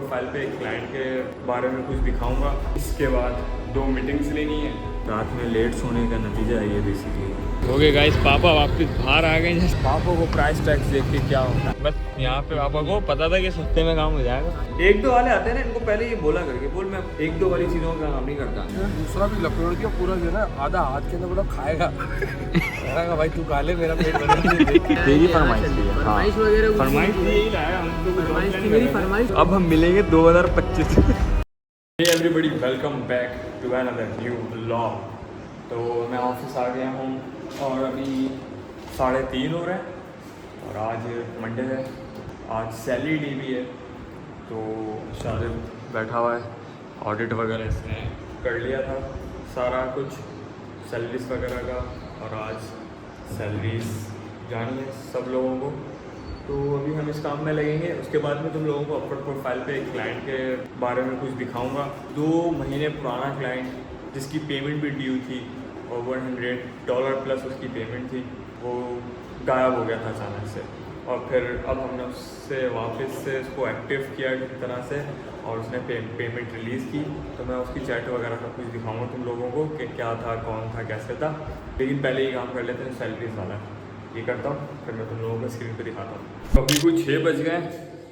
Profile पे एक client के बारे में कुछ दिखाऊंगा। इसके बाद 2 मीटिंग्स लेनी है। रात में लेट सोने का नतीजा है ये बेसिकली। ओके गाइस, पापा वापस बाहर आ गए हैं। पापा को प्राइस टैक्स देख के क्या होता है, बस यहाँ पे पापा को पता था कि सस्ते में काम हो जाएगा। 1-2 वाले आते हैं ना, इनको पहले ये बोला करके बोल मैं 1-2 वाली चीज़ों का काम नहीं करता। दूसरा भी लपेड़ दिया पूरा जो है ना, आधा हाथ के अंदर बोला खाएगा। भाई तू खा ले, मेरा पेट भर। तेरी फरमाइश यही लाया हमको। अब हम मिलेंगे 2025। Hey everybody, welcome back to another new vlog। तो मैं ऑफिस आ गया हूँ और अभी 3:30 हो रहे हैं और आज मंडे है, आज सैलरी डे भी है। तो शायद बैठा हुआ है, ऑडिट वगैरह इसने कर लिया था सारा कुछ सैलरीज वगैरह का, और आज सैलरीज जानी है सब लोगों को। तो अभी हम इस काम में लगेंगे। उसके बाद में तुम लोगों को अपवर्क प्रोफाइल पे एक क्लाइंट के बारे में कुछ दिखाऊंगा। 2 महीने पुराना क्लाइंट जिसकी पेमेंट भी ड्यू थी और $100 प्लस उसकी पेमेंट थी, वो गायब हो गया था अचानक से। और फिर अब हमने उससे वापस से उसको एक्टिव किया किसी तरह से और उसने पेमेंट रिलीज़ की। तो मैं उसकी चैट वगैरह का कुछ दिखाऊंगा तुम लोगों को कि क्या था, कौन था, कैसे था। लेकिन पहले ये काम कर लेते हैं सैलरीज वाला, ये करता हूँ, फिर मैं तुम लोगों को स्क्रीन पर दिखाता हूँ। अभी कुछ 6 बज गए।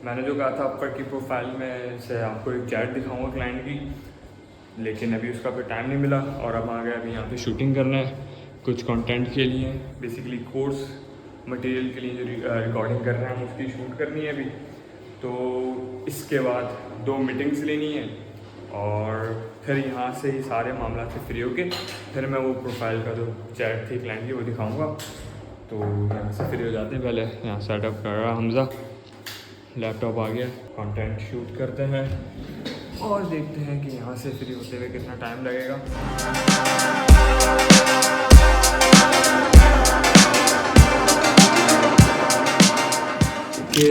मैंने जो कहा था अपवर्क की प्रोफाइल में से आपको एक चैट दिखाऊंगा क्लाइंट की, लेकिन अभी उसका फिर टाइम नहीं मिला। और अब आ गया अभी यहाँ पे शूटिंग करना है कुछ कंटेंट के लिए, बेसिकली कोर्स मटेरियल के लिए जो रिकॉर्डिंग कर रहे हैं हम उसकी शूट करनी है अभी। तो इसके बाद 2 मीटिंग्स लेनी है और फिर यहाँ से ही सारे मामला से फ्री होके फिर मैं वो प्रोफाइल का जो चैट थी क्लाइंट की वो दिखाऊँगा। तो यहाँ से फ्री हो जाते हैं। पहले यहाँ सेटअप कर रहा हमज़ा, लैपटॉप आ गया, कंटेंट शूट करते हैं और देखते हैं कि यहाँ से फ्री होते हुए कितना टाइम लगेगा।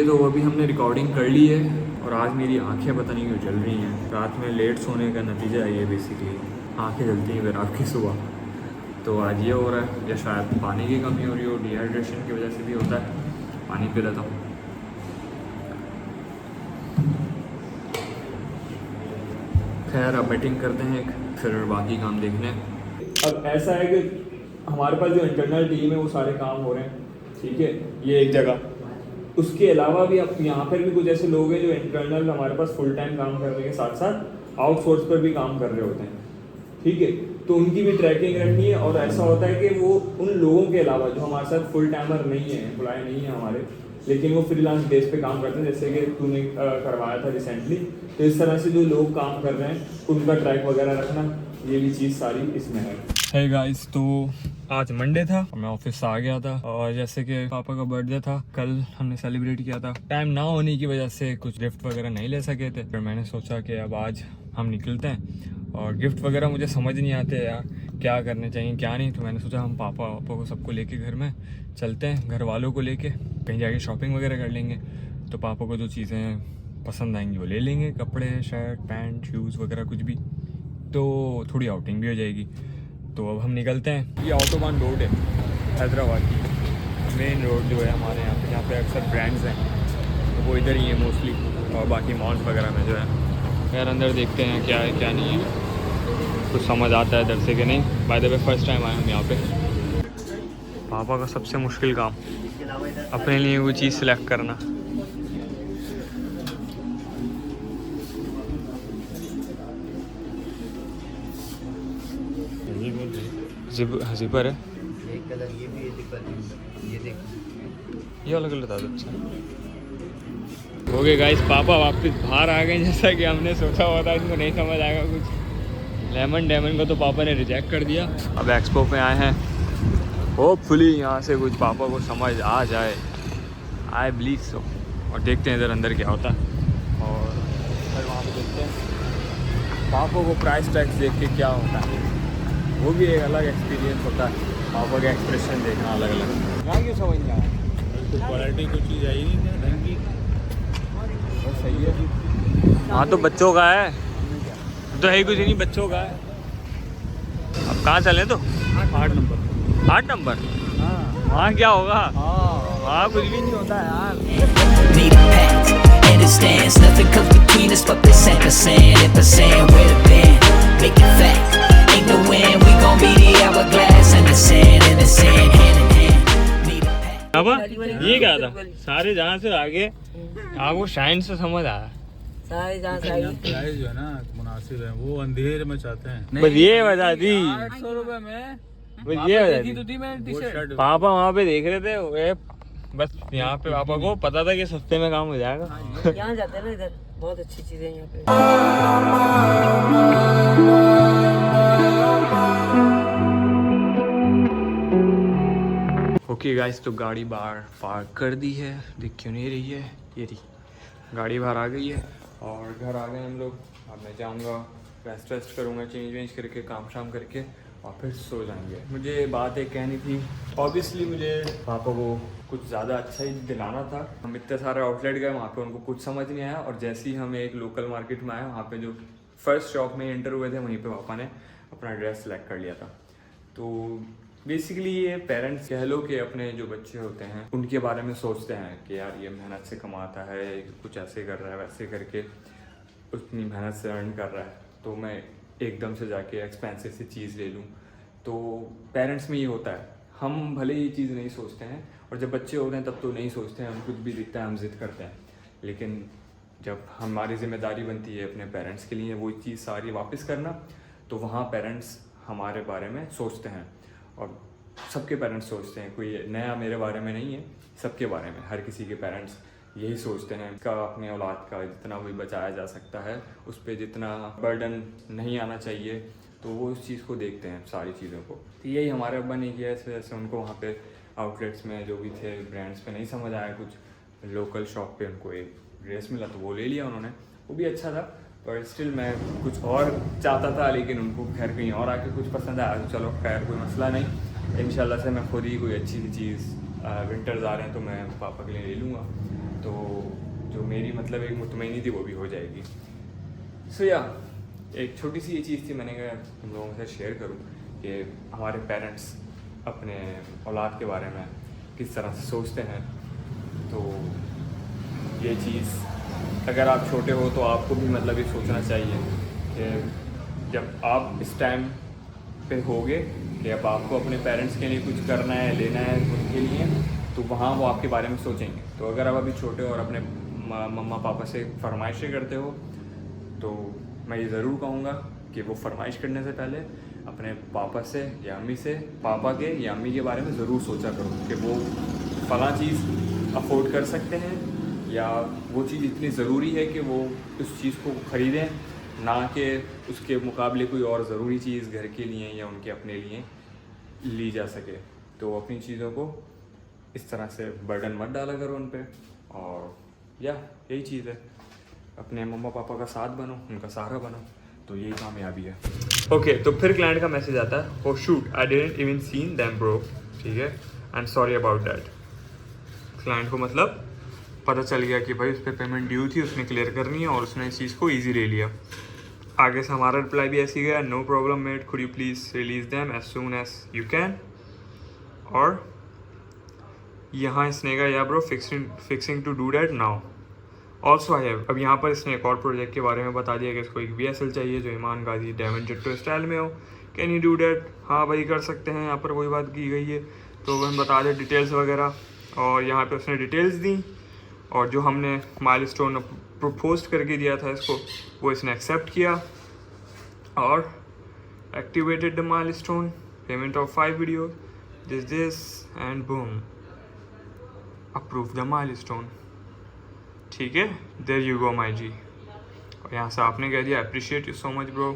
तो अभी हमने रिकॉर्डिंग कर ली है और आज मेरी आंखें पता नहीं क्यों जल रही हैं। रात में लेट सोने का नतीजा है ये बेसिकली, आंखें जलती हैं फिर आपकी सुबह। तो आज ये हो रहा है, या शायद पानी की कमी हो रही हो, डिहाइड्रेशन की वजह से भी होता है। पानी पी लेता हूँ। खैर अब मीटिंग करते हैं फिर बाकी काम देखने हैं। अब ऐसा है कि हमारे पास जो इंटरनल टीम है वो सारे काम हो रहे हैं, ठीक है, ये एक जगह। उसके अलावा भी अब यहाँ पर भी कुछ ऐसे लोग हैं जो इंटरनल हमारे पास फुल टाइम काम करने के साथ साथ आउटसोर्स पर भी काम कर रहे होते हैं, ठीक है। तो उनकी भी ट्रैकिंग रखनी है। और ऐसा होता है कि वो उन लोगों के अलावा जो हमारे साथ फुल टाइमर नहीं है, एम्प्लॉय नहीं है हमारे, लेकिन वो फ्रीलांस बेस पे काम करते हैं, जैसे कि तूने करवाया था रिसेंटली। तो इस तरह से जो लोग काम कर रहे हैं उनका ट्रैक वगैरह रखना, ये भी चीज़ सारी इसमें है। हे गाइस, तो आज मंडे था और मैं ऑफिस आ गया था और जैसे कि पापा का बर्थडे था कल, हमने सेलिब्रेट किया था। टाइम ना होने की वजह से कुछ गिफ्ट वगैरह नहीं ले सके थे। फिर मैंने सोचा कि अब आज हम निकलते हैं। और गिफ्ट वगैरह मुझे समझ नहीं आते यार, क्या करने चाहिए क्या नहीं। तो मैंने सोचा हम पापा को सबको लेके घर में चलते हैं, घर वालों को लेके कहीं जाके शॉपिंग वगैरह कर लेंगे। तो पापा को जो चीज़ें पसंद आएंगी वो ले लेंगे, कपड़े, शर्ट, पैंट, शूज़ वगैरह कुछ भी। तो थोड़ी आउटिंग भी हो जाएगी। तो अब हम निकलते हैं। ये ऑटोबान रोड है हैदराबाद की, मेन रोड जो है हमारे यहाँ पे, जहाँ पे अक्सर ब्रांड्स हैं तो वो इधर ही है मोस्टली, और बाकी मॉल्स वगैरह में जो है। यार अंदर देखते हैं क्या है क्या नहीं है, कुछ समझ आता है इधर से कि नहीं। By the way first time आए हम यहाँ पे। पापा का सबसे मुश्किल काम अपने लिए कोई चीज़ सिलेक्ट करना। जिपर है, एक कलर ये भी है, जिपर ये देखो, ये वाला कलर था अच्छा। हो गए गाइस, पापा वापस बाहर आ गए जैसा कि हमने सोचा हुआ था। इनको नहीं समझ आएगा कुछ। लेमन डेमन को तो पापा ने रिजेक्ट कर दिया। अब एक्सपो पे आए हैं, होपफुली यहाँ से कुछ पापा को समझ आ जाए, आई बिलीव सो। और देखते हैं इधर अंदर क्या होता है और फिर वहाँ पे देखते हैं पापा को प्राइस टैक्स देख के क्या होता है। वो भी एक अलग एक्सपीरियंस होता है, पापा का एक्सप्रेशन देखना अलग अलग। यहाँ क्यों समझ नहीं आया, क्वालिटी कुछ चीज़ आई नहीं ढंग की। बस सही है। हाँ तो बच्चों का है तो है ही, कुछ नहीं, बच्चों का है। अब कहाँ चलें तो 8 नंबर। 8 नंबर, हाँ वहाँ क्या होगा? हाँ, वहाँ कुछ भी नहीं होता है यार। understands. Nothing comes between us but this ampersand. Ampersand, where the band, make it fact. Ain't no end, we gon' be the hourglass. In the sand, hand in hand. Need a pact. अब ये क्या था, सारे जहाँ से आगे आपको shine से समझ आया। सारे जहाँ से आई प्राइस जो है ना मुनासिब है, वो अंधेर में चाहते हैं। बस ये बता दी, 800 रुपए में बस ये बता देखी दी। तो थी मैंने टी शर्ट। पापा वहाँ पे देख रहे थे, वे बस यहाँ पे पापा को पता था कि सस्ते में काम हो जाएगा। यहाँ जाते हैं ना, इधर बहुत अच्छी चीजें हैं यहाँ पे। ओके गाइस, तो गाड़ी बाहर पार्क कर दी है, दिख क्यों नहीं रही है, ये रही गाड़ी बाहर आ गई है और घर आ गए हम लोग। अब मैं जाऊँगा, रेस्ट करूँगा, चेंज वेंज करके, काम शाम करके और फिर सो जाएंगे। मुझे बात एक कहनी थी, ऑब्वियसली मुझे पापा को कुछ ज़्यादा अच्छा ही दिलाना था। हम इतने सारे आउटलेट गए, वहाँ पे उनको कुछ समझ नहीं आया और जैसे ही हम एक लोकल मार्केट में आए, वहाँ पे जो फर्स्ट शॉप में एंटर हुए थे, वहीं पे पापा ने अपना ड्रेस सेलेक्ट कर लिया था। तो बेसिकली ये पेरेंट्स कह लो कि अपने जो बच्चे होते हैं उनके बारे में सोचते हैं कि यार ये मेहनत से कमाता है, कुछ ऐसे कर रहा है, वैसे करके उतनी मेहनत से अर्न कर रहा है, तो मैं एकदम से जाके एक्सपेंसिव सी चीज़ ले लूँ। तो पेरेंट्स में ये होता है, हम भले ये चीज़ नहीं सोचते हैं और जब बच्चे होते हैं तब तो नहीं सोचते हैं, हम कुछ भी दिखता है हम जिद करते हैं, लेकिन जब हमारी जिम्मेदारी बनती है अपने पेरेंट्स के लिए वो चीज़ सारी वापस करना, तो वहाँ पेरेंट्स हमारे बारे में सोचते हैं और सबके पेरेंट्स सोचते हैं। कोई नया मेरे बारे में नहीं है, सबके बारे में हर किसी के पेरेंट्स यही सोचते हैं का अपने औलाद का जितना भी बचाया जा सकता है, उस पर जितना बर्डन नहीं आना चाहिए, तो वो उस चीज़ को देखते हैं, सारी चीज़ों को। तो यही हमारे अब्बा ने किया, इस वजह से उनको वहाँ पे आउटलेट्स में जो भी थे ब्रांड्स पे नहीं समझ आया, कुछ लोकल शॉप पे उनको एक ड्रेस मिला तो वो ले लिया उन्होंने, वो भी अच्छा था। पर स्टिल मैं कुछ और चाहता था, लेकिन उनको खैर कहीं और आके कुछ पसंद आया, तो चलो खैर कोई मसला नहीं, इंशाल्लाह से मैं खुद ही कोई अच्छी सी चीज़, विंटर्स आ रहे हैं तो मैं पापा के लिए ले लूँगा, तो जो मेरी मतलब एक मुतमईनी थी वो भी हो जाएगी। सो या एक छोटी सी ये चीज़ थी, मैंने कहा तुम लोगों से शेयर करूं कि हमारे पेरेंट्स अपने औलाद के बारे में किस तरह से सोचते हैं। तो ये चीज़ अगर आप छोटे हो तो आपको भी मतलब ये सोचना चाहिए कि जब आप इस टाइम पे होगे कि अब आपको अपने पेरेंट्स के लिए कुछ करना है, लेना है उनके लिए, तो वहाँ वो आपके बारे में सोचेंगे। तो अगर आप अभी छोटे हो और अपने मम्मा पापा से फरमाइशें करते हो, तो मैं ये ज़रूर कहूँगा कि वो फरमाइश करने से पहले अपने पापा से या अम्मी से, पापा के या अम्मी के बारे में ज़रूर सोचा करो कि वो फ़लाँ चीज़ अफोर्ड कर सकते हैं या वो चीज़ इतनी ज़रूरी है कि वो उस चीज़ को ख़रीदें, ना कि उसके मुकाबले कोई और ज़रूरी चीज़ घर के लिए या उनके अपने लिए ली जा सके। तो अपनी चीज़ों को इस तरह से बर्डन मत डाला करो उन पे, और या यही चीज़ है, अपने मम्मा पापा का साथ बनो, उनका सहारा बनो, तो यही कामयाबी है। ओके, तो फिर क्लाइंट का मैसेज आता है, oh shoot I didn't even seen them bro, ठीक है, I am sorry about that. Client को मतलब पता चल गया कि भाई उस पर पेमेंट ड्यू थी, उसने क्लियर करनी है और उसने इस चीज़ को ईजी ले लिया। आगे से हमारा रिप्लाई भी ऐसे ही गया, no problem mate, could you please release them as soon as you can. और यहाँ इसने कहा ya bro fixing to do that now also I have. अब यहाँ पर इसने एक और प्रोजेक्ट के बारे में बता दिया कि इसको एक VSL चाहिए जो ईमान गाजी डायमंड जट्टो स्टाइल में हो, कैन यू डू डैट। हाँ भाई कर सकते हैं, यहाँ पर वही बात की गई है, तो हम बता दें डिटेल्स वगैरह, और यहाँ पे उसने डिटेल्स दी और जो हमने माइलस्टोन प्रपोज करके दिया था इसको, वो इसने एक्सेप्ट किया और activated the milestone, payment of 5 video this and boom, approve the milestone. ठीक है, देयर यू गो माई जी। और यहाँ से आपने कह दिया appreciate you so much bro,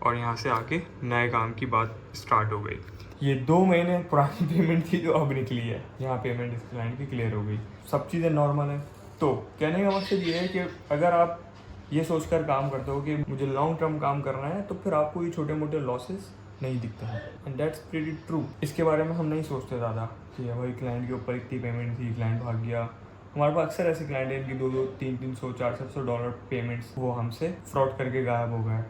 और यहाँ से आके नए काम की बात स्टार्ट हो गई। ये 2 महीने पुरानी पेमेंट थी जो अब निकली है, यहाँ पेमेंट इस क्लाइंट की क्लियर हो गई, सब चीज़ें नॉर्मल है। तो कहने का मकसद ये है कि अगर आप ये सोचकर काम करते हो कि मुझे लॉन्ग टर्म काम करना है, तो फिर आपको ये छोटे मोटे लॉसेस नहीं दिखते हैं, एंड दैट्स प्रीटी ट्रू। इसके बारे में हम नहीं सोचते ज़्यादा कि भाई क्लाइंट के ऊपर इतनी पेमेंट थी, क्लाइंट भाग गया। हमारे पास अक्सर ऐसे क्लाइंट हैं इनकी 200, 300, 400 डॉलर पेमेंट्स वो हमसे फ्रॉड करके गायब हो गए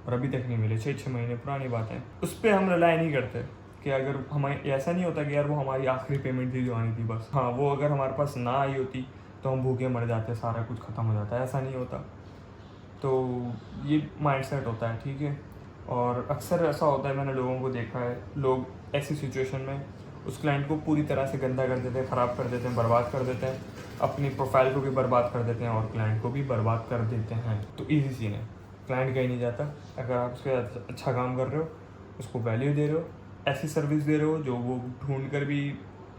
और अभी तक नहीं मिले, 6 महीने पुरानी बात है। उस पर हम रिलाई नहीं करते कि अगर हमें ऐसा नहीं होता कि यार वो हमारी आखिरी पेमेंट थी जो आनी थी बस। हाँ, वो अगर हमारे पास ना आई होती तो हम भूखे मर जाते हैं, सारा कुछ ख़त्म हो जाता है। ऐसा नहीं होता। तो ये माइंडसेट होता है, ठीक है। और अक्सर ऐसा होता है, मैंने लोगों को देखा है, लोग ऐसी सिचुएशन में उस क्लाइंट को पूरी तरह से गंदा कर देते हैं, ख़राब कर देते हैं, बर्बाद कर देते हैं, अपनी प्रोफाइल को भी बर्बाद कर देते हैं और क्लाइंट को भी बर्बाद कर देते हैं। तो ईजी सीन है, क्लाइंट कहीं नहीं जाता। अगर आप उसके साथ अच्छा काम कर रहे हो, उसको वैल्यू दे रहे हो, ऐसी सर्विस दे रहे हो जो वो ढूंढ कर भी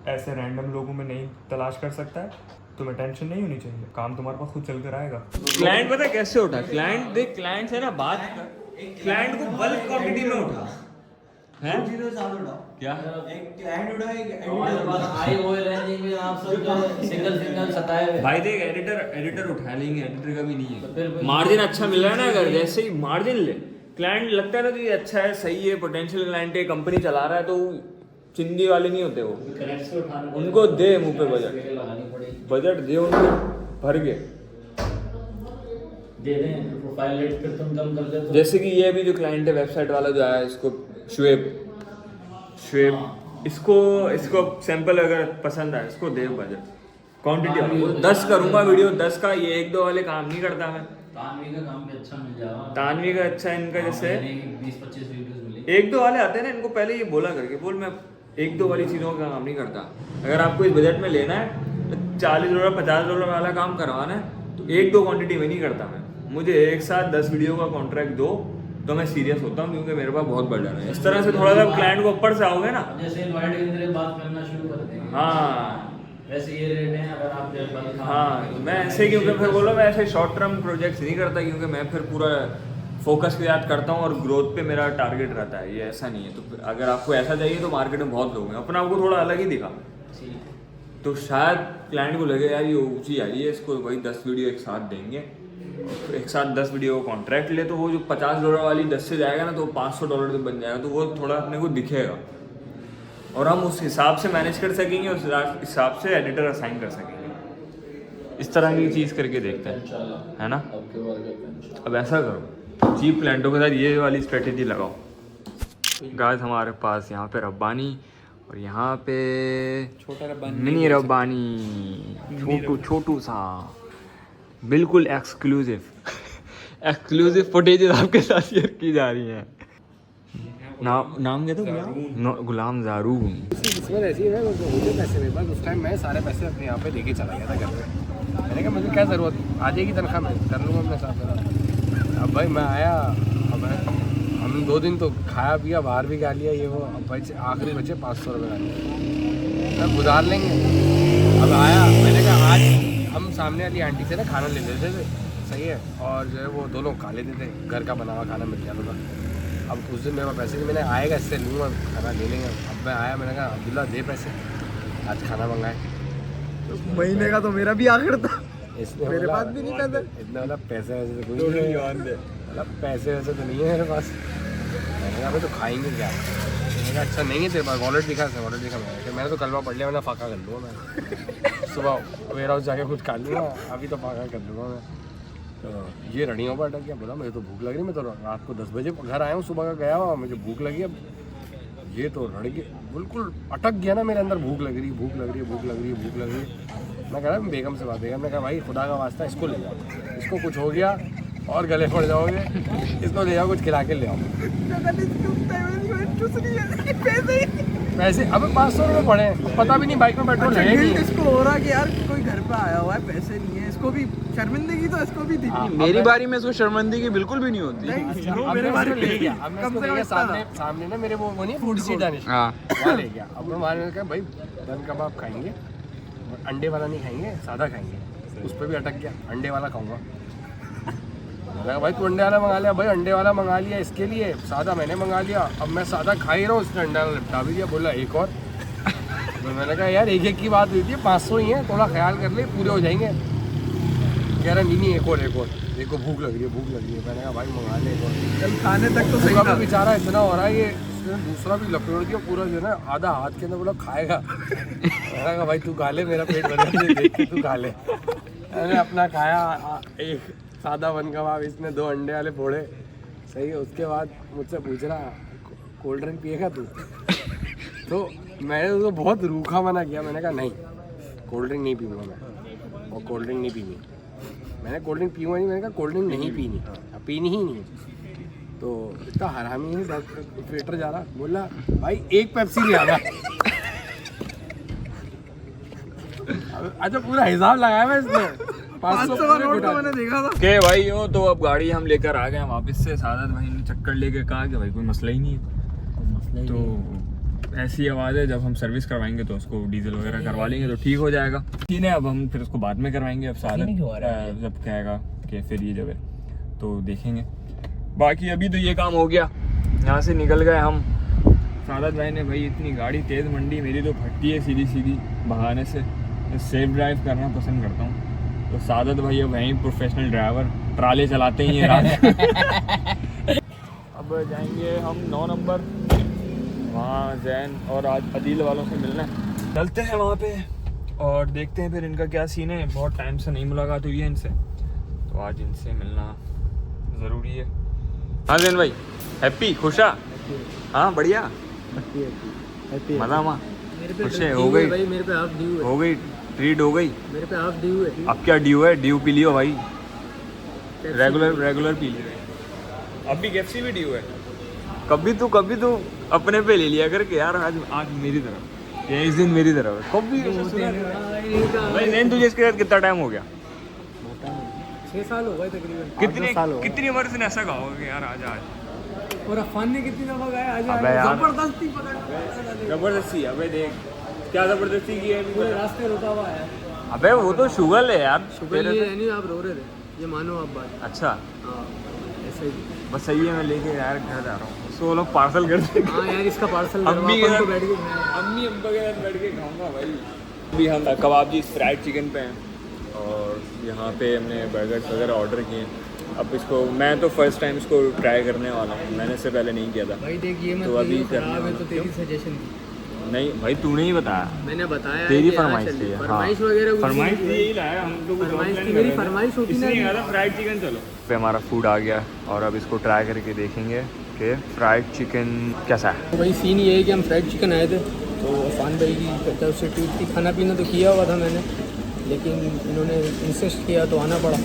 ऐसे रैंडम लोगों में नहीं तलाश कर सकता है, तुम्हें टेंशन नहीं होनी चाहिए, काम तुम्हारे पास खुद चल कर आएगा। क्लाइंट पता कैसे उठा? क्लाइंट से ना बात कर, क्लाइंट को बल्क क्वांटिटी में उठा है क्या? भाई देख, एडिटर उठा लेंगे, एडिटर का भी नहीं है। मार्जिन अच्छा मिल रहा है ना, अगर जैसे ही मार्जिन ले, क्लाइंट लगता है ना तो ये अच्छा है, सही है, पोटेंशियल क्लाइंट है, कंपनी चला रहा है, तो चिंदी वाले नहीं होते वो। उनको दे मुंह पे बजट दे उनको, भर के दे दें प्रोफाइल रेट फिर तुम कम कर दे तो। जैसे कि ये भी जो क्लाइंट है वेबसाइट वाला जो आया, इसको शुएब, इसको सैंपल अगर पसंद आए, इसको दे बजट, क्वांटिटी 10 करूंगा वीडियो 10 का। ये 1-2 वाले काम नहीं करता मैं। तानवी का काम भी अच्छा मिल जाएगा। तानवी का अच्छा, इनका जैसे 20-25 वीडियोस मिले। 1-2 वाले आते हैं ना, इनको पहले ये बोला करके बोल, मैं 1-2 वाली चीज़ों का काम नहीं करता। अगर आपको इस बजट में लेना है तो $40 $50 वाला काम करवाना है तो 1-2 क्वांटिटी में नहीं करता मैं। मुझे एक साथ 10 वीडियो का कॉन्ट्रैक्ट दो तो मैं सीरियस होता हूँ, क्योंकि मेरे पास बहुत बर्डन है। इस तरह से थोड़ा सा क्लाइंट को ऊपर से आओगे ना, जैसे इनवाइट के अंदर बात करना शुरू कर देंगे। हाँ वैसे ये रेट है, अगर आप बल्क हाँ, मैं ऐसे, क्योंकि फिर बोलो मैं ऐसे शॉर्ट टर्म प्रोजेक्ट्स नहीं करता, क्योंकि मैं फिर पूरा फोकस के साथ करता हूँ और ग्रोथ पे मेरा टारगेट रहता है। ये ऐसा नहीं है। तो फिर अगर आपको ऐसा चाहिए तो मार्केट में बहुत लोग हैं, अपना आपको थोड़ा अलग ही दिखा, तो शायद क्लाइंट को लगे यार ये ऊँची आई है, इसको वही 10 वीडियो एक साथ देंगे, एक साथ 10 वीडियो का कॉन्ट्रैक्ट ले, तो वो जो $50 वाली 10 से जाएगा ना तो $500 तो बन जाएगा, तो वो थोड़ा अपने को दिखेगा और हम उस हिसाब से मैनेज कर सकेंगे, उस हिसाब से एडिटर असाइन कर सकेंगे। इस तरह की चीज़ करके देखते हैं, है ना। अब ऐसा करो, चीप क्लाइंटों के साथ ये वाली स्ट्रेटेजी लगाओ। गाइस हमारे पास यहाँ पे रब्बानी और यहाँ पे छोटा रब्बानी, मिनी रब्बानी, छोटू सा, बिल्कुल एक्सक्लूसिव फुटेजेस आपके साथ शेयर की जा रही हैं। नाम क्या था? गुलाम ज़ारून। इसमें ऐसी है, मुझे पैसे मेरे पास, उस टाइम मैं सारे पैसे अपने यहाँ पे लेके चला गया था घर पे। मैंने कहा मुझे क्या ज़रूरत, आ जाएगी तनख्वाह, मैं कर लूँगा अपने साथ मेरा। अब भाई मैं आया, अब हम 2 दिन तो खाया पिया, बाहर भी खा लिया ये वो। अब भाई आखिरी बचे $500 का, मैं गुजार लेंगे। अब आया, मैंने कहा आज हम सामने वाली आंटी से ना खाना ले लेते थे, सही है, और जो है वो दोनों खा लेते थे, घर का बना हुआ खाना मिल जाता था। अब उस दिन मेरे पैसे नहीं, मैंने आएगा इससे लूँगा, खाना ले लेंगे। अब मैं आया, मैंने कहा अब्दुल्ला दे पैसे, आज खाना मंगाए। तो महीने का तो मेरा भी आखिर था, इसने मेरे पास भी नहीं पैसे, इतना वाला पैसे वैसे तो कुछ नहीं है, मतलब पैसे वैसे तो नहीं है मेरे पास। मैंने कहा तो खाएंगे क्या? मैंने कहा अच्छा नहीं है तेरे पास, वॉलेट दिखा, मैंने तो कलवा पढ़ लिया, मैंने फाका कर लूँगा मैं, सुबह वेयर हाउस जाके कुछ खा लूँगा, अभी तो फाका कर लूँगा मैं। तो ये रनियों पर अटक गया, बोला मुझे तो भूख लग रही, मैं तो रात को 10 बजे घर आया हूँ, सुबह का गया हुआ, मुझे भूख लगी। अब ये तो रड़ गया, बिल्कुल अटक गया ना मेरे अंदर, भूख लग रही है। मैं कह रहा बेगम से बात है, मैं कहा भाई खुदा का वास्ता इसको ले जाओ, इसको कुछ हो गया और गले पड़ जाओगे, इसको ले जाओ, कुछ खिला के ले आओ। पैसे अब $500 पड़े, पता भी नहीं बाइक में पेट्रोल है नहीं। इसको हो रहा कि यार कोई घर पे आया हुआ है, पैसे नहीं है, इसको भी शर्मिंदगी तो इसको भी थी। मेरी बारी में इसको शर्मिंदगी बिल्कुल भी नहीं होती। मेरे बारे ले गया, अब मैं इसको ले गया सामने ना मेरे वो नहीं फूड स्ट्रीट दानिश, वहाँ ले गया। अब मैं वहाँ ने कहा भाई बन कबाब खाएंगे, अंडे वाला नहीं खाएंगे, सादा खाएंगे। उस पर भी अटक गया, अंडे वाला खाऊंगा। भाई तू अंडे वाला मंगा लिया, भाई अंडे वाला मंगा लिया इसके लिए, सादा मैंने मंगा लिया। अब मैं सादा खा ही रहा हूँ, उसने अंडे वाला निपटा भी दिया, बोला एक और। तो मैंने कहा यार एक की बात हुई थी, 500 ही है, थोड़ा ख्याल कर ले, पूरे हो जाएंगे। कह रहा नहीं एक और देखो भूख लग रही है। मैंने कहा भाई मंगा ले एक और, खाने तक तो सही था। बेचारा इतना हो रहा है, ये दूसरा भी लपेड़ दिया पूरा, जो है ना आधा हाथ के अंदर, बोला खाएगा। मैंने कहा भाई तू खा ले, मेरा पेट भर गया, देख के तू खा ले। मैंने अपना खाया, एक सादा बन कबाब, इसने 2 अंडे वाले फोड़े, सही है। उसके बाद मुझसे पूछ रहा कोल्ड ड्रिंक पिएगा तू? तो मैंने उसको बहुत रूखा मना किया, मैंने कहा नहीं कोल्ड ड्रिंक नहीं पीऊँगा मैं। और कोल्ड ड्रिंक नहीं पीनी। मैंने कोल्ड ड्रिंक पीऊँगा नहीं, मैंने कहा कोल्ड ड्रिंक नहीं पीनी, अब पीनी ही नहीं है। तो इतना हरामी है वेटर जा रहा, बोला भाई एक पेप्सी ले आना। अच्छा पूरा हिसाब लगाया मैं इसने, 500 का नोट तो मैंने देखा था। के भाई हो तो अब गाड़ी हम लेकर आ गए हैं वापस से। सादत भाई ने चक्कर लेके कहा कि भाई कोई मसला ही नहीं है, तो ऐसी आवाज़ है, जब हम सर्विस करवाएंगे तो उसको डीजल वगैरह करवा लेंगे तो ठीक हो जाएगा। ठीक है, अब हम फिर उसको बाद में करवाएंगे। अब सादत जब कहेगा कि फिर ये जब है तो देखेंगे। बाकी अभी तो ये काम हो गया, यहाँ से निकल गए हम। सादत भाई ने भाई इतनी गाड़ी तेज़ मंडी, मेरी तो फटती है सीधी सीधी भगाने से। सेफ ड्राइव करना पसंद करता हूँ, तो सादत भाई अब वहीं प्रोफेशनल ड्राइवर ट्राले चलाते ही हैं रात। अब जाएंगे हम 9 नंबर, वहाँ जैन और आज अदील वालों से मिलना है। चलते हैं वहाँ पे और देखते हैं फिर इनका क्या सीन है। बहुत टाइम से नहीं मुलाकात हुई है इनसे, तो आज इनसे मिलना ज़रूरी है। हाँ जैन भाई, हैप्पी खुशा? हाँ बढ़िया, मज़ा माँ खुश है? हो गई भाई, मेरे पे हाफ ड्यू है। हो गई ट्रीट हो गई? मेरे पे हाफ ड्यू है। अब क्या ड्यू है? ड्यू पी लियो भाई, रेगुलर पी लियो। अब भी कैप्सी भी ड्यू है। कभी तो अपने पे ले लिया करके यार। आज मेरी तरफ, या इस दिन मेरी तरफ। कभी भाई नैन, तुझे इसके साथ कितना टाइम हो गया? 6 साल हो गए तकरीबन। कितनी उम्र से ऐसा कहा होगा कि यार आज और अफान ने कितनी दफा गया आज? अबे यार, जबरदस्ती पकड़, जबरदस्ती। अबे देख क्या जबरदस्ती की है। पूरे रास्ते रुका हुआ है। अबे वो तो शुगर है यार। शुक्र ये है नहीं, आप रो रहे थे, ये मानो आप बात। अच्छा हाँ ऐसे ही। बस सही है, मैं लेके यार घर जा रहा हूँ। सो लोग पार्सल कर देंगे। हाँ यार, इसका पार्सल अम्मी के साथ बैठ के खाएं। अम्मी अब्बा के साथ बैठ के खाऊंगा भाई। अभी हम कबाब जी फ्राइड चिकन पे हैं और यहाँ पे हमने बर्गर्स वगैरह ऑर्डर किए हैं। अब इसको मैं तो फर्स्ट टाइम इसको ट्राई करने वाला हूँ, मैंने इससे पहले नहीं किया था। भाई देख, ये मत तो अभी कहियो करने खराब है, वाला तो तेरी सजेशन थी। नहीं भाई, तूने ही बताया, मैंने बताया तेरी कि फरमाइश यहाँ थी। चलिए। हाँ फरमाइश वगैरह कुछ फरमाइश नहीं। यही लाया हम लोग। फरमाइश थी, मेरी फरमाइश होती ना। फ्राइड चिकन चलो पे हमारा फूड आ गया और अब इसको ट्राई करके देखेंगे कि फ्राइड चिकन कैसा है। तो भाई सीन ये है कि हम फ्राइड चिकन आए थे, तो अफान भाई की तरफ से ट्रीट थी। खाना पीना तो किया हुआ था मैंने, लेकिन इन्होंने इंसिस्ट किया तो आना पड़ा।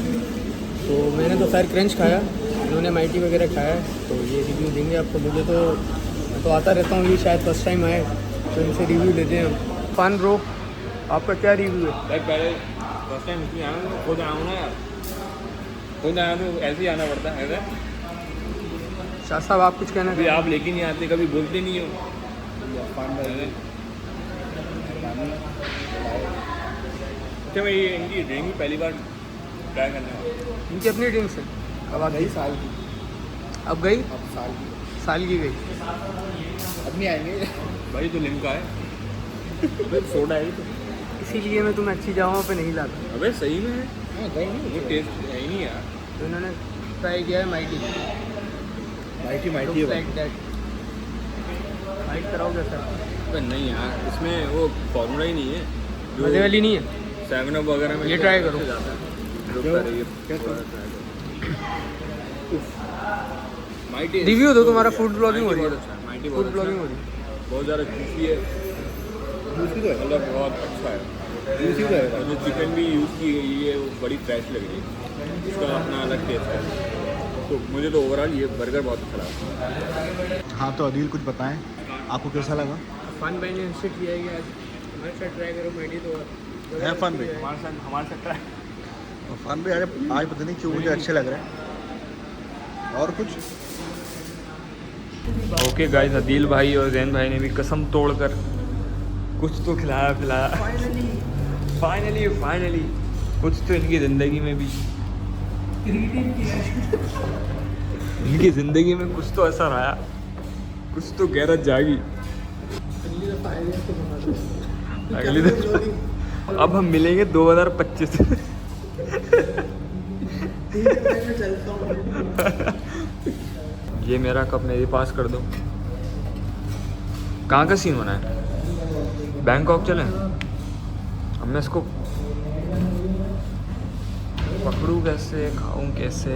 तो मैंने तो खैर क्रंच खाया, इन्होंने माइटी वगैरह खाया, तो ये रिव्यू देंगे आपको। मुझे तो, मैं तो आता रहता हूँ, ये शायद फर्स्ट टाइम आए, तो इनसे रिव्यू लेते हैं हम। अफान ब्रो, आपका क्या रिव्यू है? भाई पहले फर्स्ट टाइम इसमें आया हूँ, खुद आया हूँ ना यार, खुद आया तो ऐसे ही आना पड़ता है। शाह साहब आप कुछ कहना कभी आप लेके नहीं आते, कभी बोलते नहीं हो। अच्छा मैं ये इनकी ड्रिंक पहली बार ट्राई करने वाला। इनकी अपनी ड्रिंक्स है। अब आप गई साल की, अब गई, अब साल की गई, अब नहीं आएंगे भाई तो लिम्का है। अबे सोडा है तो, इसीलिए मैं तुम्हें अच्छी जगहों पे नहीं लाता। अबे सही में है। वो टेस्ट है ही नहीं यार। तो इन्होंने ट्राई किया है माइटी लाइक दैट। फाइट कराओगे सर? अबे नहीं यार, इसमें वो फॉर्मूला ही नहीं है मजे वाली नहीं है। 7 वगैरह में। ये ट्राई करो। रिव्यू दो, तुम्हारा फूड ब्लॉगिंग हो रही है। फूड ब्लॉगिंग हो रही है। बहुत ज़्यादा जूसी है, मतलब बहुत अच्छा है। जो चिकन भी यूज़ की गई है वो बड़ी फ्रेश लग रही है, इसका अपना अलग टेस्ट है। तो मुझे तो ओवरऑल ये बर्गर बहुत अच्छा लगा। हाँ तो अदील कुछ बताएं, आपको कैसा लगा? फन भाई ने इंसिस्ट किया है कि आज हमारे साथ ट्राई करो माइटी, तो है फन भाई? हमारे साथ ट्राई। फन भाई आज पता नहीं क्यों मुझे अच्छे लग रहे हैं। और कुछ? ओके गाइस, अदील भाई और जैन भाई ने भी कसम तोड़कर कुछ तो खिलाया पिलाया। फाइनली कुछ तो इनकी ज़िंदगी में भी, इनकी ज़िंदगी में कुछ तो असर आया, कुछ तो गैरत जागी। अगली दफा अब हम मिलेंगे 2025। ये मेरा कप मेरे पास कर दो। कहाँ का सीन होना है? बैंकॉक चलें? अब मैं इसको पकड़ूँ कैसे, खाऊँ कैसे?